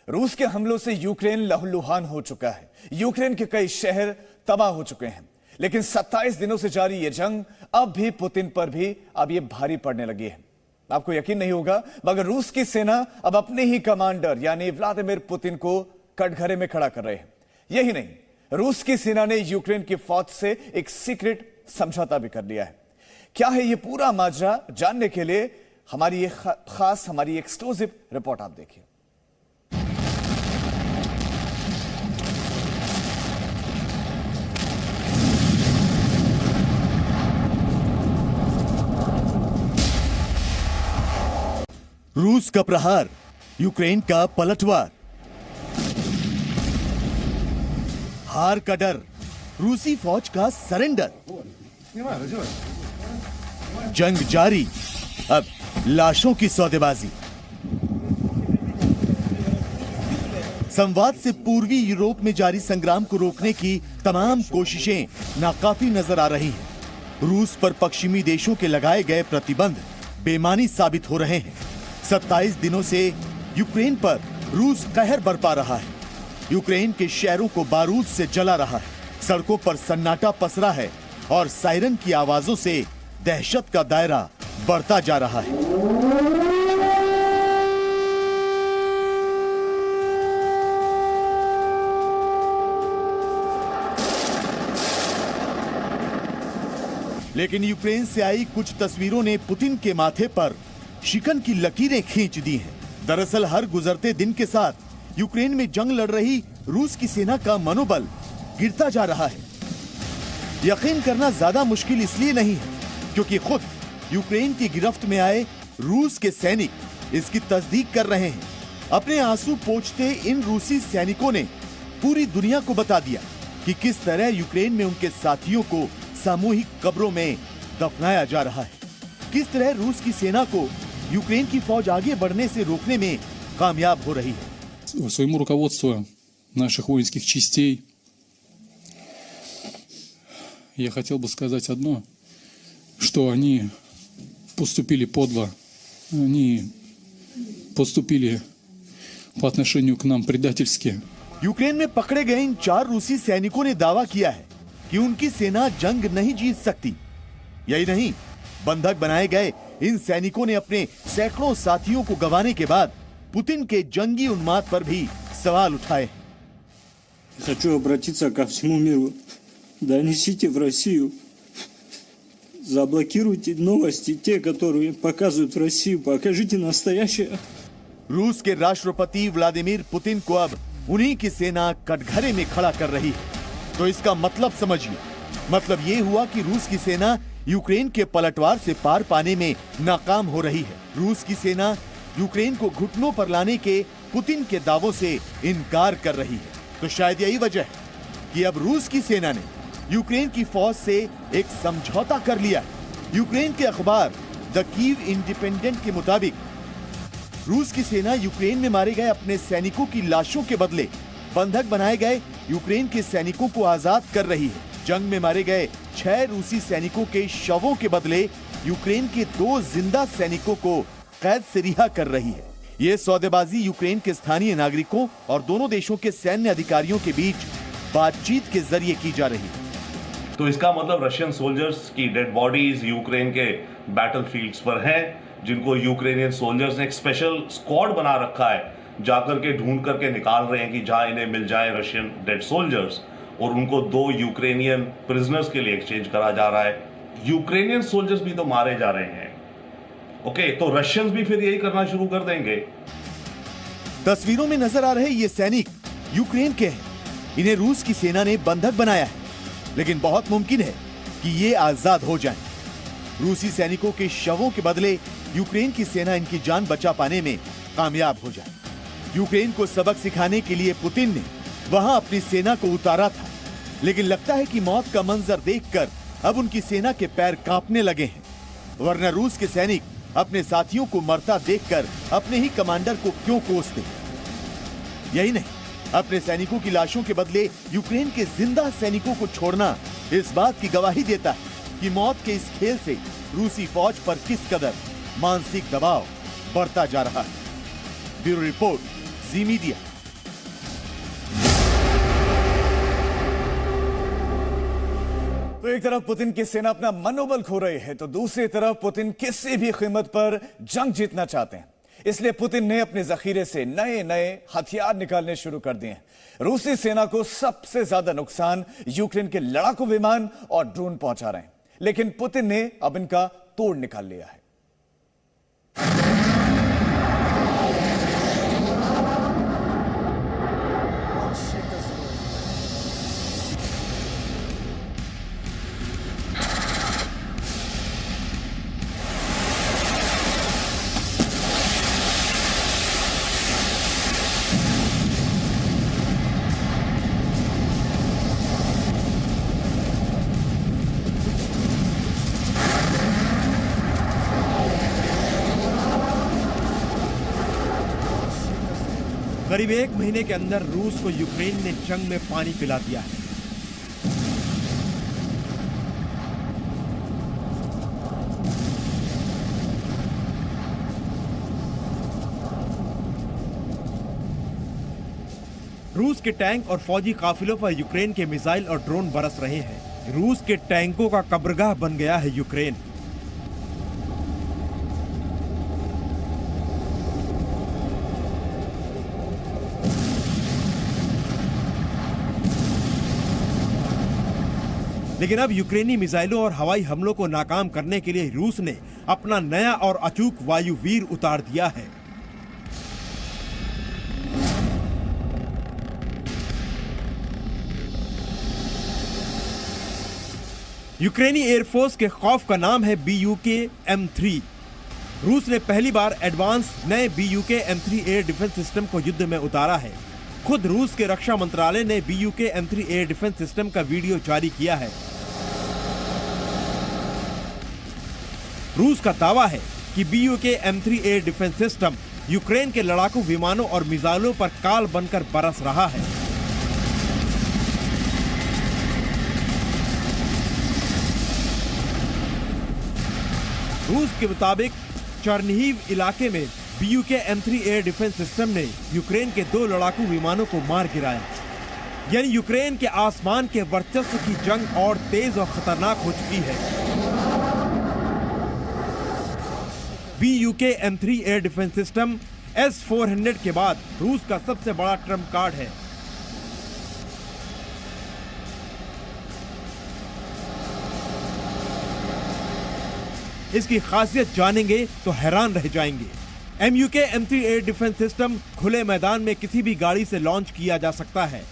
रूस के हमलों से यूक्रेन लहूलुहान हो चुका है। यूक्रेन के कई शहर तबाह हो चुके हैं, लेकिन 27 दिनों से जारी ये जंग अब भी पुतिन पर भी अब ये भारी पड़ने लगी है। आपको यकीन नहीं होगा, मगर रूस की सेना अब अपने ही कमांडर यानी व्लादिमीर पुतिन को कटघरे में खड़ा कर रहे हैं। यही नहीं, रूस की सेना ने यूक्रेन की फौज से एक सीक्रेट समझौता भी कर लिया है। क्या है ये पूरा माजरा, जानने के लिए हमारी एक्सक्लूसिव रिपोर्ट आप देखिए। रूस का प्रहार, यूक्रेन का पलटवार, हार का डर, रूसी फौज का सरेंडर, जंग जारी, अब लाशों की सौदेबाजी। संवाद से पूर्वी यूरोप में जारी संग्राम को रोकने की तमाम कोशिशें नाकाफी नजर आ रही हैं। रूस पर पश्चिमी देशों के लगाए गए प्रतिबंध बेमानी साबित हो रहे हैं। 27 दिनों से यूक्रेन पर रूस कहर बरपा रहा है। यूक्रेन के शहरों को बारूद से जला रहा है। सड़कों पर सन्नाटा पसरा है और सायरन की आवाजों से दहशत का दायरा बढ़ता जा रहा है। लेकिन यूक्रेन से आई कुछ तस्वीरों ने पुतिन के माथे पर शिकन की लकीरें खींच दी हैं। दरअसल हर गुजरते दिन के साथ यूक्रेन में जंग लड़ रही रूस की सेना का मनोबल गिरता जा रहा है। यकीन करना ज्यादा मुश्किल इसलिए नहीं है क्योंकि खुद यूक्रेन की गिरफ्त में आए रूस के सैनिक इसकी तस्दीक कर रहे हैं। अपने आंसू पोंछते इन रूसी सैनिकों ने पूरी दुनिया को बता दिया कि किस तरह यूक्रेन में उनके साथियों को सामूहिक कब्रों में दफनाया जा रहा है, किस तरह रूस की सेना को यूक्रेन की फौज आगे बढ़ने से रोकने में कामयाब हो रही है। Своему руководству наших воинских частей я хотел бы сказать одно, что они поступили подло, они поступили по отношению к нам предательски. यूक्रेन में पकड़े गए इन 4 रूसी सैनिकों ने दावा किया है कि उनकी सेना जंग नहीं जीत सकती। यही नहीं, बंधक बनाए गए इन सैनिकों ने अपने सैकड़ों साथियों को गंवाने के बाद पुतिन के जंगी उन्माद पर भी सवाल उठाए। Хочу обратиться ко всему миру. Донесите в Россию. Заблокируйте новости, те, которые показывают в Россию. Покажите настоящее. रूस के राष्ट्रपति व्लादिमीर पुतिन को अब उन्हीं की सेना कटघरे में खड़ा कर रही है। तो इसका मतलब समझिए, मतलब ये हुआ कि रूस की सेना यूक्रेन के पलटवार से पार पाने में नाकाम हो रही है। रूस की सेना यूक्रेन को घुटनों पर लाने के पुतिन के दावों से इनकार कर रही है। तो शायद यही वजह है कि अब रूस की सेना ने यूक्रेन की फौज से एक समझौता कर लिया है। यूक्रेन के अखबार द कीव इंडिपेंडेंट के मुताबिक रूस की सेना यूक्रेन में मारे गए अपने सैनिकों की लाशों के बदले बंधक बनाए गए यूक्रेन के सैनिकों को आजाद कर रही है। जंग में मारे गए 6 रूसी सैनिकों के शवों के बदले यूक्रेन के 2 जिंदा सैनिकों को कैद से रिहा कर रही है। ये सौदेबाजी यूक्रेन के स्थानीय नागरिकों और दोनों देशों के सैन्य अधिकारियों के बीच बातचीत के जरिए की जा रही है। तो इसका मतलब रशियन सोल्जर्स की डेड बॉडीज यूक्रेन के बैटलफील्ड्स पर हैं, जिनको यूक्रेनियन सोल्जर्स ने एक स्पेशल स्क्वाड बना रखा है, जाकर के ढूंढ करके निकाल रहे हैं कि जहां इन्हें मिल जाए रशियन डेड सोल्जर्स, और उनको 2 यूक्रेनियन प्रिजनर्स के लिए एक्सचेंज करा जा रहा है। यूक्रेनियन सोल्जर्स भी तो मारे जा रहे हैं। ओके, तो रशियंस भी फिर यही करना शुरू कर देंगे। तस्वीरों में नजर आ रहे ये सैनिक यूक्रेन के हैं। इन्हें रूस की सेना ने बंधक बनाया है, लेकिन बहुत मुमकिन है कि ये आजाद हो जाएं। रूसी सैनिकों के शवों के बदले यूक्रेन की सेना इनकी जान बचा पाने में कामयाब हो जाए। यूक्रेन को सबक सिखाने के लिए पुतिन ने वहां अपनी सेना को उतारा था, लेकिन लगता है कि मौत का मंजर देखकर अब उनकी सेना के पैर कांपने लगे हैं। वरना रूस के सैनिक अपने साथियों को मरता देखकर अपने ही कमांडर को क्यों कोसते? यही नहीं, अपने सैनिकों की लाशों के बदले यूक्रेन के जिंदा सैनिकों को छोड़ना इस बात की गवाही देता है कि मौत के इस खेल से रूसी फौज पर किस कदर मानसिक दबाव बढ़ता जा रहा है। ब्यूरो रिपोर्ट, जी मीडिया। तो एक तरफ पुतिन की सेना अपना मनोबल खो रही है, तो दूसरी तरफ पुतिन किसी भी कीमत पर जंग जीतना चाहते हैं। इसलिए पुतिन ने अपने जखीरे से नए नए हथियार निकालने शुरू कर दिए हैं। रूसी सेना को सबसे ज्यादा नुकसान यूक्रेन के लड़ाकू विमान और ड्रोन पहुंचा रहे हैं, लेकिन पुतिन ने अब इनका तोड़ निकाल लिया है। करीब 1 महीने के अंदर रूस को यूक्रेन ने जंग में पानी पिला दिया है। रूस के टैंक और फौजी काफिलों पर यूक्रेन के मिसाइल और ड्रोन बरस रहे हैं। रूस के टैंकों का कब्रगाह बन गया है यूक्रेन। लेकिन अब यूक्रेनी मिसाइलों और हवाई हमलों को नाकाम करने के लिए रूस ने अपना नया और अचूक वायुवीर उतार दिया है। यूक्रेनी एयरफोर्स के खौफ का नाम है BUK-M3। रूस ने पहली बार एडवांस नए BUK-M3 एयर डिफेंस सिस्टम को युद्ध में उतारा है। खुद रूस के रक्षा मंत्रालय ने BUK-M3 एयर डिफेंस सिस्टम का वीडियो जारी किया है। रूस का दावा है कि BUK-M3 air defence system Ukraine के लड़ाकू विमानों और मिसाइलों पर काल बनकर बरस रहा है। रूस के मुताबिक चर्निहिव इलाके में BUK-M3 एयर डिफेंस सिस्टम ने यूक्रेन के 2 लड़ाकू विमानों को मार गिराया। यानी यूक्रेन के आसमान के वर्चस्व की जंग और तेज और खतरनाक हो चुकी है। BUK-M3 air defence system S-400 के बाद रूस का सबसे बड़ा ट्रम्प कार्ड है। इसकी खासियत जानेंगे तो हैरान रह जाएंगे। MUK-M3 एयर डिफेंस सिस्टम खुले मैदान में किसी भी गाड़ी से लॉन्च किया जा सकता है।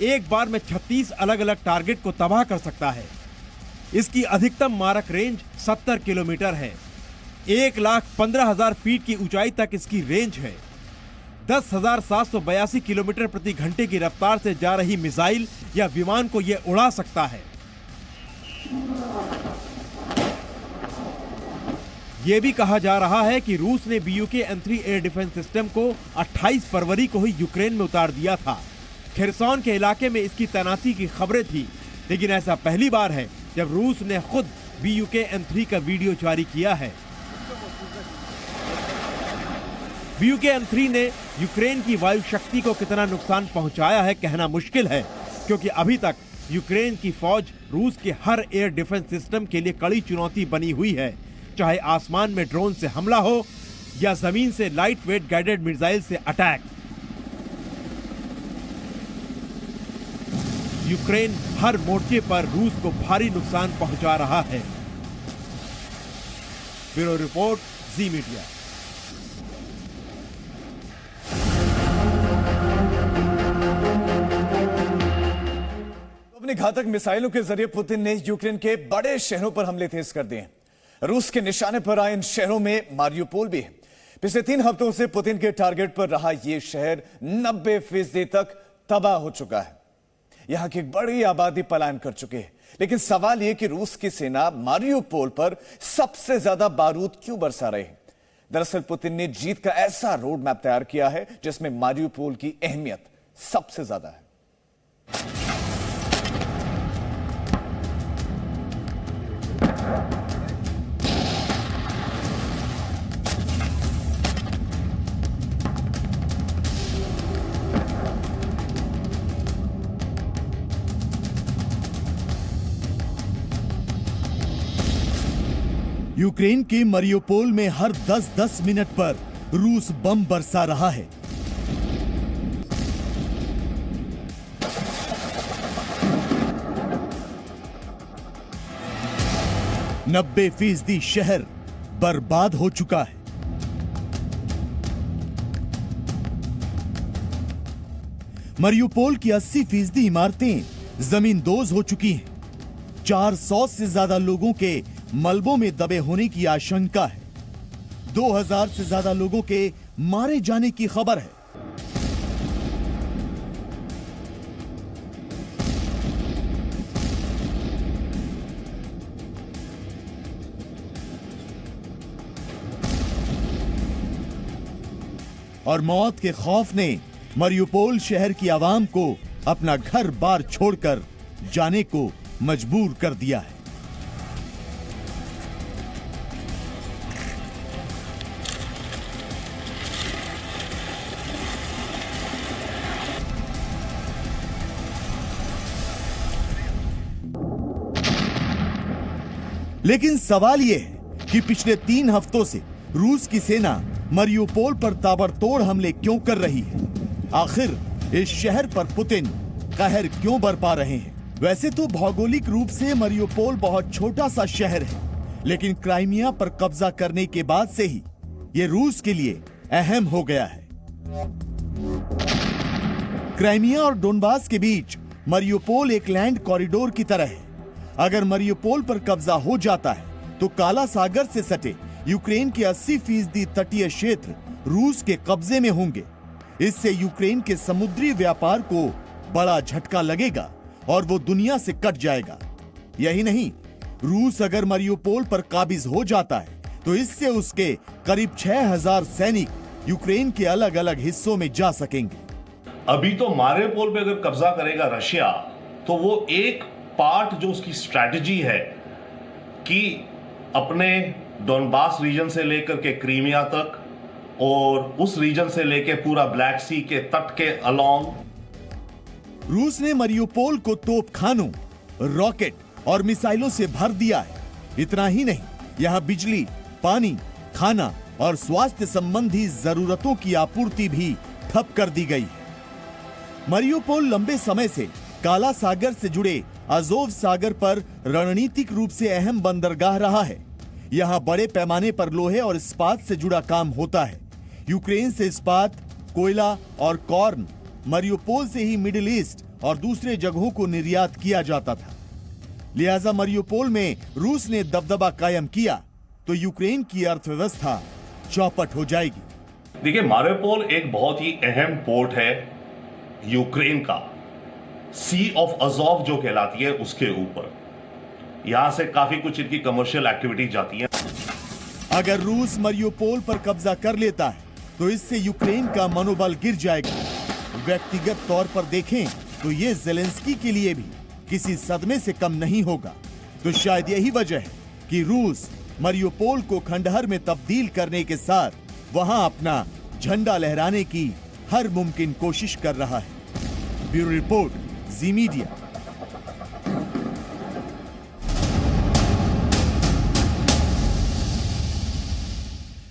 एक बार में 36 अलग अलग टारगेट को तबाह कर सकता है। इसकी अधिकतम मारक रेंज 70 किलोमीटर है। 1,15,000 फीट की ऊंचाई तक इसकी रेंज है। 10,782 किलोमीटर प्रति घंटे की रफ्तार से जा रही मिसाइल या विमान को यह उड़ा सकता है। यह भी कहा जा रहा है कि रूस ने BUK-M3 एयर डिफेंस सिस्टम को 28 फरवरी को ही यूक्रेन में उतार दिया था। खेरसॉन के इलाके में इसकी तैनाती की खबरें थी, लेकिन ऐसा पहली बार है जब रूस ने खुद BUK-M3 का वीडियो जारी किया है। BUK-M3 ने यूक्रेन की वायु शक्ति को कितना नुकसान पहुंचाया है कहना मुश्किल है, क्योंकि अभी तक यूक्रेन की फौज रूस के हर एयर डिफेंस सिस्टम के लिए कड़ी चुनौती बनी हुई है, चाहे आसमान में ड्रोन से हमला हो या जमीन से लाइट वेट गाइडेड मिसाइल से अटैक। यूक्रेन हर मोर्चे पर रूस को भारी नुकसान पहुंचा रहा है। ब्यूरो रिपोर्ट, जी मीडिया। अपनी घातक मिसाइलों के जरिए पुतिन ने यूक्रेन के बड़े शहरों पर हमले तेज कर दिए। रूस के निशाने पर आए इन शहरों में मारियुपोल भी है। पिछले 3 हफ्तों से पुतिन के टारगेट पर रहा यह शहर 90% तक तबाह हो चुका है। यहां की एक बड़ी आबादी पलायन कर चुकी है। लेकिन सवाल यह कि रूस की सेना मारियुपोल पर सबसे ज्यादा बारूद क्यों बरसा रही है। दरअसल पुतिन ने जीत का ऐसा रोड मैप तैयार किया है जिसमें मारियुपोल की अहमियत सबसे ज्यादा है। यूक्रेन के मरियोपोल में हर 10-10 मिनट पर रूस बम बरसा रहा है। नब्बे फीसदी शहर बर्बाद हो चुका है। मरियोपोल की 80% इमारतें जमींदोज हो चुकी हैं। 400 से ज्यादा लोगों के मलबों में दबे होने की आशंका है। 2000 से ज्यादा लोगों के मारे जाने की खबर है। और मौत के खौफ ने मरियोपोल शहर की आवाम को अपना घर बार छोड़कर जाने को मजबूर कर दिया है। लेकिन सवाल यह है कि पिछले 3 हफ्तों से रूस की सेना मरियोपोल पर ताबड़तोड़ हमले क्यों कर रही है? आखिर इस शहर पर पुतिन कहर क्यों बरपा रहे हैं? वैसे तो भौगोलिक रूप से मरियोपोल बहुत छोटा सा शहर है, लेकिन क्राइमिया पर कब्जा करने के बाद से ही यह रूस के लिए अहम हो गया है। क्राइमिया और डोनबास के बीच मरियोपोल एक लैंड कॉरिडोर की तरह है। अगर मरियोपोल पर कब्जा हो जाता है तो काला सागर से सटे यूक्रेन के 80% तटीय क्षेत्र रूस के कब्जे में होंगे। इससे यूक्रेन के समुद्री व्यापार को बड़ा झटका लगेगा और वो दुनिया से कट जाएगा। यही नहीं, रूस अगर मरियोपोल पर काबिज हो जाता है तो इससे उसके करीब 6000 सैनिक यूक्रेन के अलग अलग हिस्सों में जा सकेंगे। अभी तो मारियोपोल पे अगर कब्जा करेगा रशिया, तो वो एक पार्ट जो उसकी स्ट्रैटेजी है कि अपने डोनबास रीजन से लेकर के क्रीमिया तक और उस रीजन से लेकर पूरा ब्लैक सी के तट के अलोंग। रूस ने मरियोपोल को तोपखानों, रॉकेट और मिसाइलों से भर दिया है। इतना ही नहीं, यहां बिजली, पानी, खाना और स्वास्थ्य संबंधी जरूरतों की आपूर्ति भी ठप कर दी गई है। मरियोपोल लंबे समय से काला सागर से जुड़े अजोव सागर पर रणनीतिक रूप से अहम बंदरगाह रहा है। यहां बड़े पैमाने पर लोहे और इस्पात से जुड़ा काम होता है। यूक्रेन से इस्पात, कोयला और कॉर्न मरियोपोल से ही मिडिल ईस्ट और दूसरे जगहों को निर्यात किया जाता था। लिहाजा मरियोपोल में रूस ने दबदबा कायम किया तो यूक्रेन की अर्थव्यवस्था चौपट हो जाएगी। देखिए, मारियोपोल एक बहुत ही अहम पोर्ट है यूक्रेन का, सी ऑफ अजोव जो कहलाती है उसके ऊपर। यहां से काफी कुछ इनकी कमर्शियल एक्टिविटीज जाती हैं। अगर रूस मरियोपोल पर कब्जा कर लेता है तो इससे यूक्रेन का मनोबल गिर जाएगा। व्यक्तिगत तौर पर देखें तो यह ज़ेलेंस्की के लिए भी किसी सदमे से कम नहीं होगा। तो शायद यही वजह है कि रूस मरियोपोल को खंडहर में तब्दील करने के साथ वहां अपना झंडा लहराने की हर मुमकिन कोशिश कर रहा है। ब्यूरो रिपोर्ट, जी मीडिया।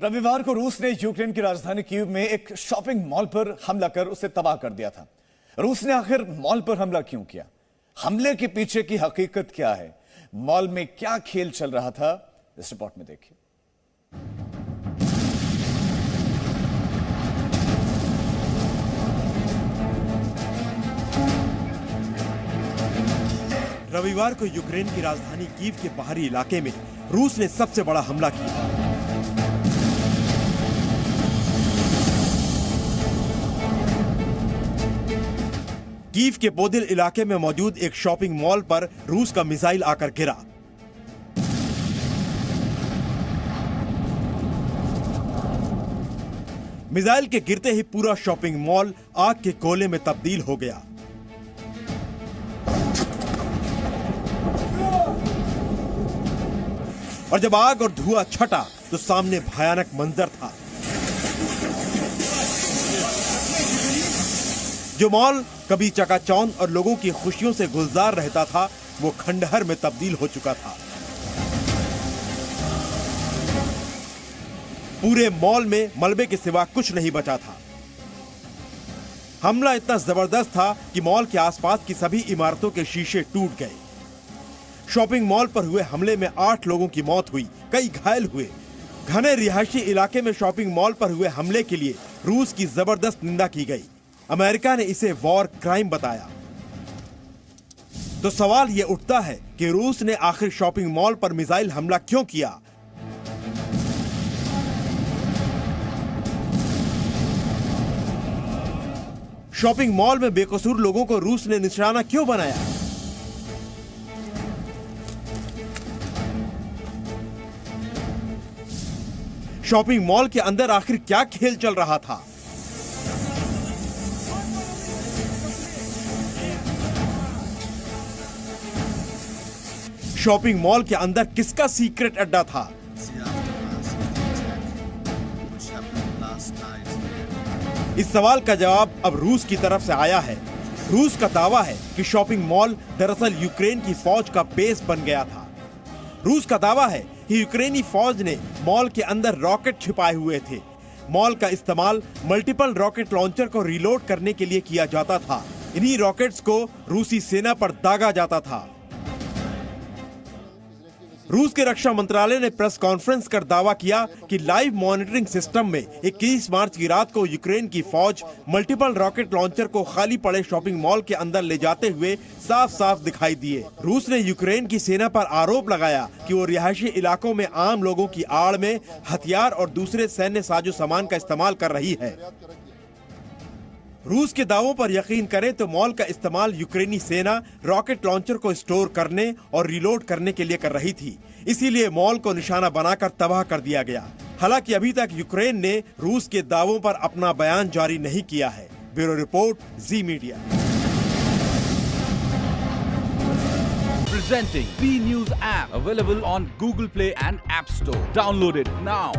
रविवार को रूस ने यूक्रेन की राजधानी कीव में एक शॉपिंग मॉल पर हमला कर उसे तबाह कर दिया था। रूस ने आखिर मॉल पर हमला क्यों किया? हमले के पीछे की हकीकत क्या है? मॉल में क्या खेल चल रहा था? इस रिपोर्ट में देखिए। रविवार को यूक्रेन की राजधानी कीव के बाहरी इलाके में रूस ने सबसे बड़ा हमला किया। कीव के बोदिल इलाके में मौजूद एक शॉपिंग मॉल पर रूस का मिसाइल आकर गिरा। मिसाइल के गिरते ही पूरा शॉपिंग मॉल आग के गोले में तब्दील हो गया। और जब आग और धुआं छटा तो सामने भयानक मंजर था। जो मॉल कभी चकाचौंध और लोगों की खुशियों से गुलजार रहता था, वो खंडहर में तब्दील हो चुका था। पूरे मॉल में मलबे के सिवा कुछ नहीं बचा था। हमला इतना जबरदस्त था कि मॉल के आसपास की सभी इमारतों के शीशे टूट गए। शॉपिंग मॉल पर हुए हमले में 8 लोगों की मौत हुई, कई घायल हुए। घने रिहायशी इलाके में शॉपिंग मॉल पर हुए हमले के लिए रूस की जबरदस्त निंदा की गई। अमेरिका ने इसे वॉर क्राइम बताया। तो सवाल यह उठता है कि रूस ने आखिर शॉपिंग मॉल पर मिसाइल हमला क्यों किया? शॉपिंग मॉल में बेकसूर लोगों को रूस ने निशाना क्यों बनाया? शॉपिंग मॉल के अंदर आखिर क्या खेल चल रहा था? शॉपिंग मॉल के अंदर किसका सीक्रेट अड्डा था? इस सवाल का जवाब अब रूस की तरफ से आया है। रूस का दावा है कि शॉपिंग मॉल दरअसल यूक्रेन की फौज का बेस बन गया था। रूस का दावा है कि यूक्रेनी फौज ने मॉल के अंदर रॉकेट छिपाए हुए थे। मॉल का इस्तेमाल मल्टीपल रॉकेट लॉन्चर को रिलोड करने के लिए किया जाता था। इन्हीं रॉकेट्स को रूसी सेना पर दागा जाता था। रूस के रक्षा मंत्रालय ने प्रेस कॉन्फ्रेंस कर दावा किया कि लाइव मॉनिटरिंग सिस्टम में 21 मार्च की रात को यूक्रेन की फौज मल्टीपल रॉकेट लॉन्चर को खाली पड़े शॉपिंग मॉल के अंदर ले जाते हुए साफ साफ दिखाई दिए। रूस ने यूक्रेन की सेना पर आरोप लगाया कि वो रिहायशी इलाकों में आम लोगों की आड़ में हथियार और दूसरे सैन्य साजो सामान का इस्तेमाल कर रही है। रूस के दावों पर यकीन करें तो मॉल का इस्तेमाल यूक्रेनी सेना रॉकेट लॉन्चर को स्टोर करने और रिलोड करने के लिए कर रही थी। इसीलिए मॉल को निशाना बनाकर तबाह कर दिया गया। हालांकि अभी तक यूक्रेन ने रूस के दावों पर अपना बयान जारी नहीं किया है। Bureau report, ji media. Presenting B News app, available on Google Play and App Store. Download it now.